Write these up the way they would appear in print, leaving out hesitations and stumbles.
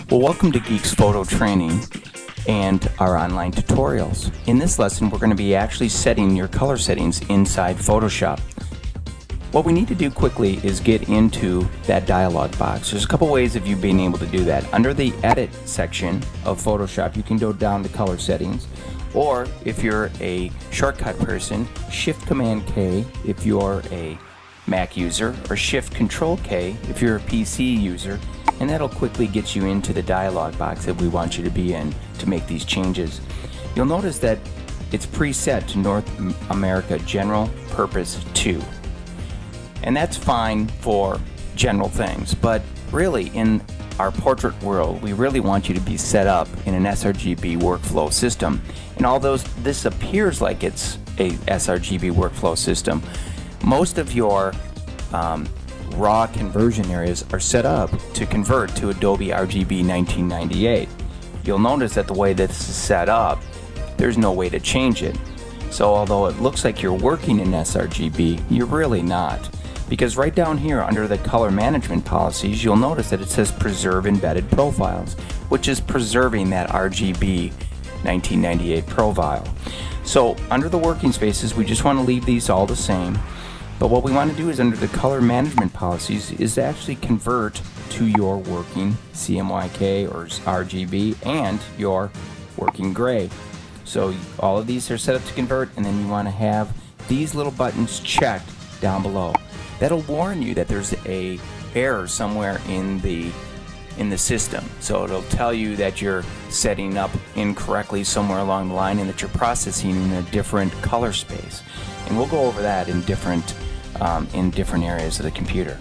Well, welcome to GEEKS Photo Training and our online tutorials. In this lesson, we're going to be actually setting your color settings inside Photoshop. What we need to do quickly is get into that dialog box. There's a couple ways of you being able to do that. Under the Edit section of Photoshop, you can go down to Color Settings, or if you're a shortcut person, Shift-Command-K if you're a Mac user, or Shift-Control-K if you're a PC user, and that'll quickly get you into the dialog box that we want you to be in to make these changes. You'll notice that it's preset to North America General Purpose 2. And that's fine for general things, but really in our portrait world, we really want you to be set up in an sRGB workflow system. And although this appears like it's a sRGB workflow system, most of your raw conversion areas are set up to convert to Adobe RGB 1998. You'll notice that the way this is set up, there's no way to change it. So although it looks like you're working in sRGB, you're really not. Because right down here under the color management policies, you'll notice that it says preserve embedded profiles, which is preserving that RGB 1998 profile. So under the working spaces, we just want to leave these all the same. But what we want to do is under the color management policies is to actually convert to your working CMYK or RGB and your working gray. So all of these are set up to convert, and then you want to have these little buttons checked down below. That'll warn you that there's a error somewhere in the system. So it'll tell you that you're setting up incorrectly somewhere along the line and that you're processing in a different color space. And we'll go over that in different areas of the computer.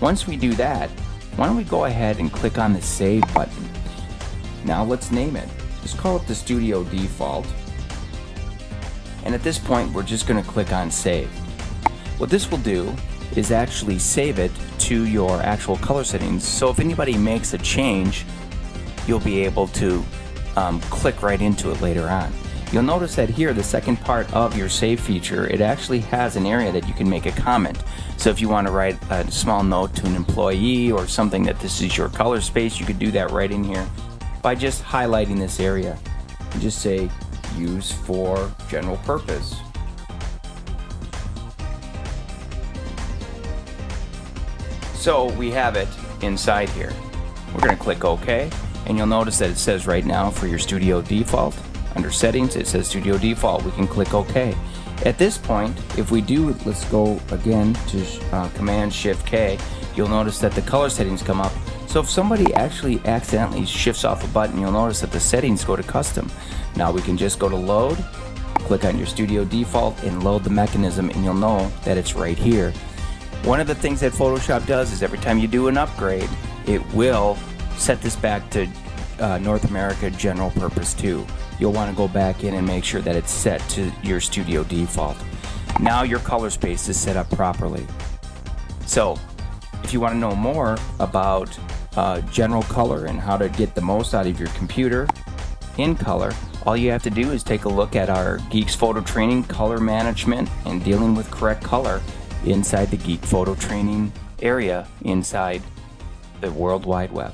Once we do that, why don't we go ahead and click on the Save button. Now let's name it. Just call it the Studio Default. And at this point, we're just going to click on Save. What this will do is actually save it to your actual color settings. So if anybody makes a change, you'll be able to click right into it later on. You'll notice that here, the second part of your save feature, it actually has an area that you can make a comment. So if you want to write a small note to an employee or something that this is your color space, you could do that right in here by just highlighting this area and just say use for general purpose. So we have it inside here. We're going to click OK, and you'll notice that it says right now for your Studio Default, under Settings, it says Studio Default. We can click OK. At this point, if we do, let's go again to Command-Shift-K, you'll notice that the color settings come up. So if somebody actually accidentally shifts off a button, you'll notice that the settings go to Custom. Now we can just go to Load, click on your Studio Default, and load the mechanism, and you'll know that it's right here. One of the things that Photoshop does is every time you do an upgrade, it will set this back to North America General Purpose 2. You'll want to go back in and make sure that it's set to your Studio Default. Now your color space is set up properly. So if you want to know more about general color and how to get the most out of your computer in color, all you have to do is take a look at our GEEKS Photo Training Color Management and Dealing with Correct Color inside the Geek Photo Training area inside the World Wide Web.